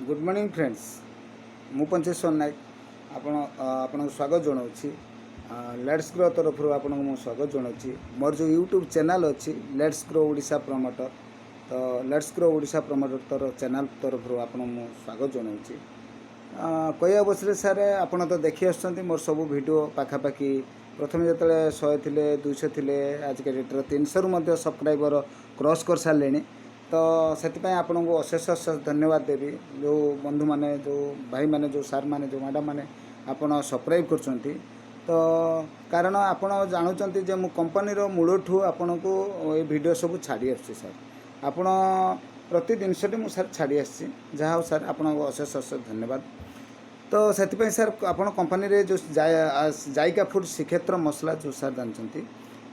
Good morning friends मु पंचेश्वर नायक आपण स्वागत जनाऊँगी लेट्स ग्रो तरफ आपको स्वागत जनाऊँगी मोर जो यूट्यूब चैनल अच्छी लेट्स ग्रो ओडिशा प्रमोटर तो let's grow Odisha promoter channel तरफ आपको स्वागत जनाऊँगी कह बस सारे आपड़ तो देखी आसुँच मोर सब वीडियो पाखापाखि प्रथम जो 100 थे 200 थे आज के डेट्रे 300 रु सब्सक्राइबर क्रॉस कर सारे तो से आपन को अशेष अशेष धन्यवाद देवी जो बंधु माने जो भाई माने जो सार माने जो मैडम माने आपन सब्सक्राइब कर तो कारण आपन जानुचंती जे मु कंपनी रो मूलठू आपन को ये वीडियो सब छाड़ी आछि सर आपन प्रति जिनसटी मु सर छाड़ी आछि जहा हो सर आपन को अशेष अशेष धन्यवाद। तो से सर आपन कंपनी रे जो जायका फूड श्रीक्षेत्र मसला जो सर जानचंती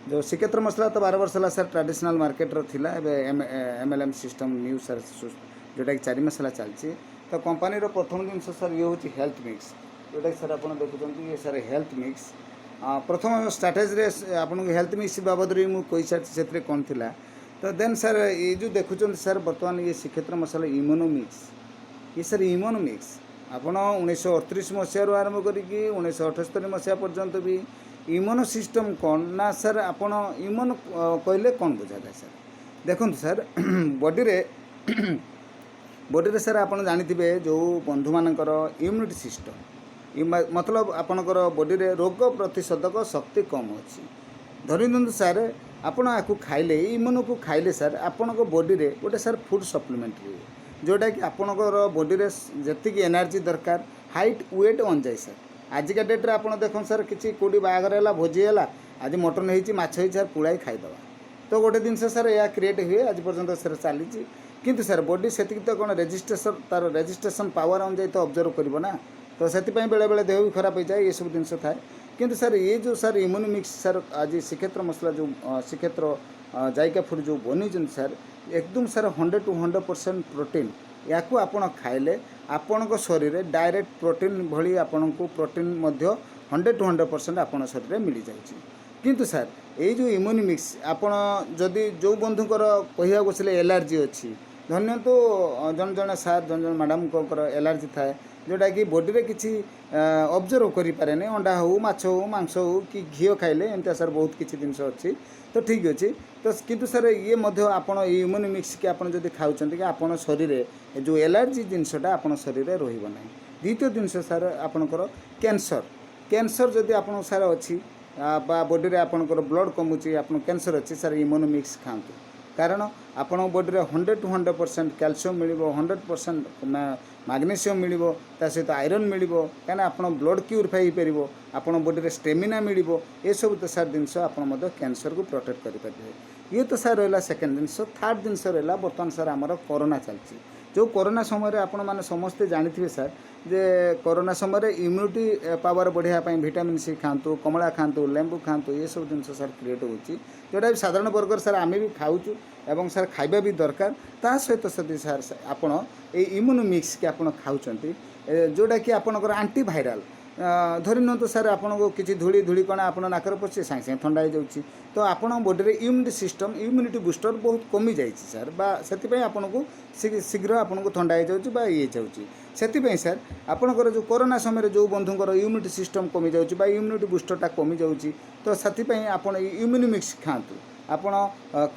जो श्रीक्षेत्र मसला तो 12 वर्ष है सर ट्रेडिशनल मार्केट रो थिला एमएलएम सिस्टम न्यू सर जोटा कि 4 मसला चलची। तो कंपनी रो प्रथम दिन सर ये होची हेल्थ मिक्स जोटा कि सर आपन देखुचंती ये सर हेल्थ मिक्स प्रथम स्ट्रैटेजी रे आपन को हेल्थ मिक्स बाबद रे मु कोइ सेत्रे कोन थिला। तो देन सर ये जो देखुचंती सर वर्तमान ये श्रीक्षेत्र मसला इम्यूनो मिक्स ये सर इम्यूनो मिक्स आपन 1938 मसीह आरंभ करिकी 1978 मसीहा पर्यंत भी इम्यूनो सिस्टम कौन ना सर आपन इम्यूनो कहले कौन बुझा था सर देखो सर बॉडी रे सर आपन जानिथिबे जो बंधु मानकर इम्यूनिटी सिस्टम मतलब आपनकर बॉडी रे रोग प्रतिरोधक शक्ति कम अच्छी धरी दिंतु सर आपन आकु खाइले इम्यूनो को खाइले सर आपनक बॉडी रे गोटे सर फूड सप्लीमेंट जोटा कि आपनकर बॉडी रे जति एनर्जी दरकार हाइट वेट अन जाए सर आजिका डेट्रे आप देखो सर किसी कौटी बाहर है भोजी है आज मटन हो माछ हो सर पुलाई खाईदे तो गोटे जिनस सर यह क्रिएट हुए आज पर्यटन सर चली किंतु सर बॉडी से तो कौन रेजिस्ट्रेशन तार रेजिस्ट्रेशन पावर अनुजाई तो ऑब्जर्व करना तो से बेले बेले देह भी खराब हो जाए ये सब जिनस थाए किंतु सर ये जो सर इम्यूनो मिक्स सर आज श्रीक्षेत्र मसला जो श्रीक्षेत्र जायका फूड जो बनी सर एकदम सर 100 to 100% प्रोटीन या आपण खाइले आपण को शरीर रे डायरेक्ट प्रोटीन भली आपण को प्रोटीन मध्य 100 to 100% आपण शरीर रे मिल जाउची। किंतु सर ये जो इम्यूनो मिक्स आपण जदि जो बंधुकर कहिया बसले एलर्जी अच्छी धन्य तो जन जन सार जन जन मैडम को एलर्जी थाए जोटा कि बॉडी रे किसी ऑब्जर्व करि पारे ने अंडा हो माछ हो मांस हो कि घी खाइले एंता सर बहुत किसी जिनस अच्छी तो ठीक अच्छे तो किंतु सर ये मध्य आपन इम्यूनो मिक्स के आपन जदि खाउचंती कि आपन शरीर रे जो एलर्जी जिनसटा आपन शरीर रे रहिबो नाही। द्वितीय जिनस सर आपनकर कैंसर जदि आपन सर अच्छी बा बॉडी रे आपनकर ब्लड कमुची आपन कैंसर अच्छी सर इम्यूनो मिक्स खांतु कारण आपण बॉडी रे 100 to 100% कैल्शियम मिलिबो 100% मैग्नीशियम मिलिबो ता सहित आयरन मिलिबो काना आपण ब्लड प्यूरिफाई हो परिबो आपण बॉडी रे स्टेमिना मिलिबो ए सब तो सर जिनस आपण मध्य कैंसर को प्रोटेक्ट करि परिबे। ये तो सर रहला सेकंड जिनस। थर्ड जिनस रहला वर्तमान सर आमर कोरोना चलची जो कोरोना समय आपण माने समस्ते जानिथिबे सर जे कोरोना समय इम्यूनिटी पावर बढ़िया विटामिन सी खातु कमला खातु लेंबू खातु ये सब जिन सर क्रिएट होची जोटा भी साधारण वर्ग सर आम भी खाऊँ एवं सर खाइबा भी दरकार ता सहित सदी सर आपण ए इम्यूनो मिक्स के आपण खाऊचंती जोटा कि आपनकर एंटी भाइराल धरी नियंतु सर आपन को किसी धूली धूली कणा आपन नाकर पचे सागे सागे ठंडा हो जाउची तो आपन बॉडी रे इम्यूनिटी सिस्टम इम्यूनिटी बूस्टर बहुत कमी जाइछि सर बा सेति आपन को शीघ्र आपन को ठंडा हो जाउची बा ये जाउची सेति सर आपनकर जो कोरोना समय जो बंधुकर इम्यूनिटी सिस्टम कमी जाउची बा इम्यूनिटी बूस्टरटा कमी जाउची तो सेति आपन इम्यूनो मिक्स खातु आपण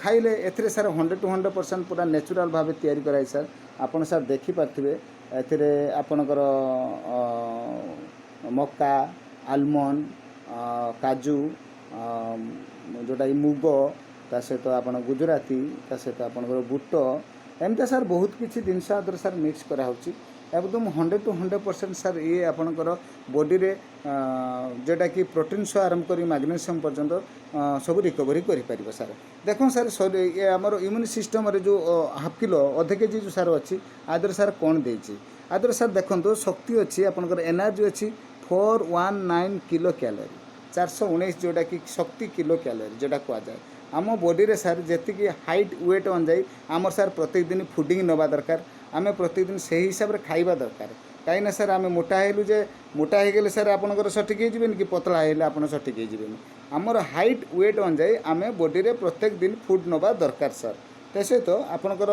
खाइले एथिरे सर 100 to 100% पूरा नेचुरल भाव तैयारी कराई सर आपन सर देखि पारथिबे एथिरे आपनकर मक्का आलमंड काजू जोटा मुग ता सहित आपन गुजराती ता सहित आपनकर बुट एमता सर बहुत किसी जिनस आदर सर मिक्स करा होची एकदम 100 to 100% सर ये आपनकर बॉडी रे जोटा कि प्रोटीन से आरंभ कर मैग्नीशियम पर्यंत सब रिकवरी करि परिबो सर देखो सर ये आमर इम्यून सिस्टम रे जो हाफ किलो अधे केजी जो सर अच्छी आदर सर कौन देछि आदर सर देखो शक्ति अच्छी आपनकर एनर्जी अच्छी 419 किलो कैलोरी 419 जोटा कि शक्ति किलो कैलोरी जोटा कह जाए आम बॉडी रे सर जी हाइट वेट अनुजाई आम सर प्रत्येक दिन फुडिंग नवा दरकार आम प्रत्येक दिन से हिसाब से खाइबा दरकार कहीं सर आम मोटा हेलु जे मोटा हो गले सर आपनकर सठिक हो कि पतला हेले आप सठिक हो आमर हाइट वेट अनुजाई आम बॉडी रे प्रत्येक दिन फुड नवा दरकार सर ତା ସହିତ ଆପଣଙ୍କର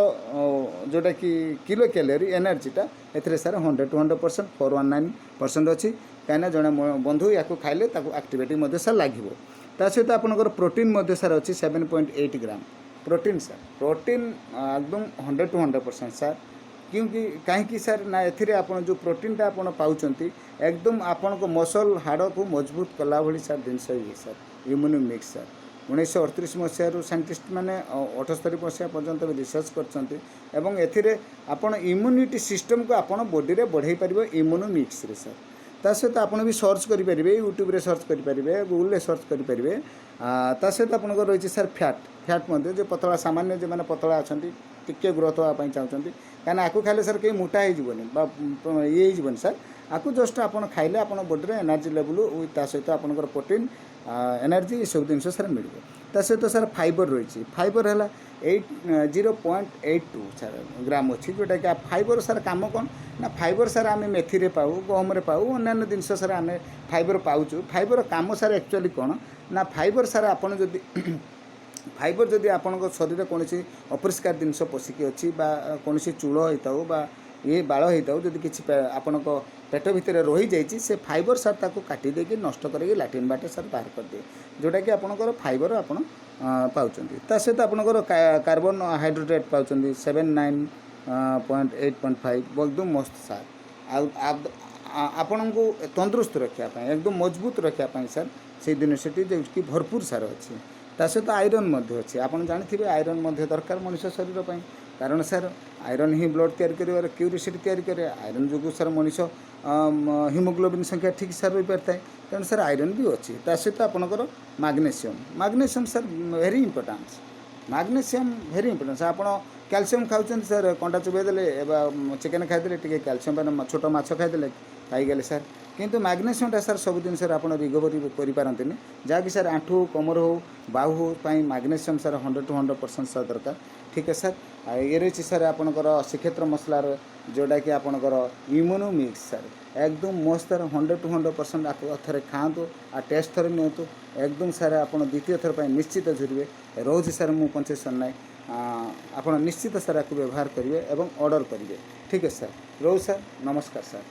ଯେଉଁଟାକି କିଲୋ କ୍ୟାଲୋରୀ ଏନର୍ଜିଟା ଏଥିରେ ସାର୍ 100 to 100% 419% ଅଛି। କାହିଁକିନା ଜଣେ ବନ୍ଧୁ ୟାକୁ ଖାଇଲେ ତାକୁ ଆକ୍ଟିଭିଟି ମଧ୍ୟ ସାର୍ ଲାଗିବ। ତା ସହିତ ଆପଣଙ୍କର ପ୍ରୋଟିନ୍ ମଧ୍ୟ ସାର୍ ଅଛି 7.8 ଗ୍ରାମ ପ୍ରୋଟିନ୍ ସାର୍। ପ୍ରୋଟିନ୍ एकदम 100 to 100% ସାର୍। क्योंकि कहीं सर ना एथिरे आपण जो प्रोटीनटा आपण पाउचंती एकदम आपण को मसल हाड़ को मजबूत कला भली सर जिनस ये सर इम्यूनो मिक्स सर 1938 मसीह साइंटिस्ट मैंने 78 मसीहा पर्यंत रिसर्च करछंती एथिरे आपण इम्यूनिटी सिस्टम को आपण बॉडी रे बढ़ाई परिबो इम्यूनो मिक्स रे सर। ता सहित आपण भी सर्च करेंगे यूट्यूब रे सर्च करेंगे गूगल रे सर्च करेंगे। ता सहित आपंकर रही सर फैट मध्य जो पतला सामान्य जो मैंने पतला अच्छा टिके ग्रोथ हाँपाई चाहते कहीं आपको खाइले सर कहीं मोटा हो ये सर आपको जस्ट आप खाइले आप बॉडी में एनर्जी लेवल ता सहित आपंकर प्रोटीन एनर्जी सब जिन सर मिल ता सहित सर फाइबर रही फाइबर है 0.82 सर ग्राम अच्छी जोटा कि फाइबर सर काम कौन ना फाइबर सर आम मेथी रे पाऊ गहम रे पाऊ अन्य जिनस सर आम फाइबर पाऊँ फाइबर काम सर एक्चुअली कौन ना फाइबर सर आपड़ जदि फाइबर जदि आपण शरीर कौन अपरिष्कार जिनस पशिकी अच्छी कौन चूल होता हो ये बाल होता हो जदि किसी आपण पेट भितर रही जाइए से फाइबर सर ताको काटी देकी नष्ट करके लैट्रिन बाटे सर बाहर कर दिए जोटा कि आपणकर फाइबर आपण पाउचंती। ता सहित आपणकर कार्बन हाइड्रेट पाउचंती 79.8.5 एकदम मस्त सार आपण को तंदुरुस्त रखापी एकदम मजबूत रखापी सर से जिनसटी जो कि भरपूर सार अच्छी। ता सहित आयरन अच्छे आप जानते आयरन दरकार मनुष्य शरीर पर कारण सर आयरन ही ब्लड तैयारी कर क्यूरियोसिटी तैयारी करे आयरन जो सर मनुष्य हिमोग्लोबिन संख्या ठीक सर रही पार है तेणु सर आयरन भी अच्छी। ता सहित आपणकर magnesium sir very importance magnesium very importance आप कैल्शियम खाऊँ सर कंटा चुबे देले चिकेन खाईदे टे कैल्शियम छोट माछ खाईदे पाईगले सर किंतु मैग्नेशियमटा सर सब जिन आप रिकवरी करें जहाँकि सर आंठू कमर हो बाहु हो मैग्नेशियम सर 100 to 100% सर दरकार। ठीक है सर ये रही सर आपणकर श्रीक्षेत्र मसलार जोटा कि आपणकर इम्यूनो मिक्स सर एकदम मस्त 100 to 100% आप थे खातु आ टेस्ट थे नियंतु एकदम सर आप द्वितीय थर पर निश्चित झुरवे रोज सर मु कंसेसन ना आप निश्चित सर आपको व्यवहार करेंगे और ऑर्डर करेंगे। ठीक है सर रोज सर नमस्कार सर।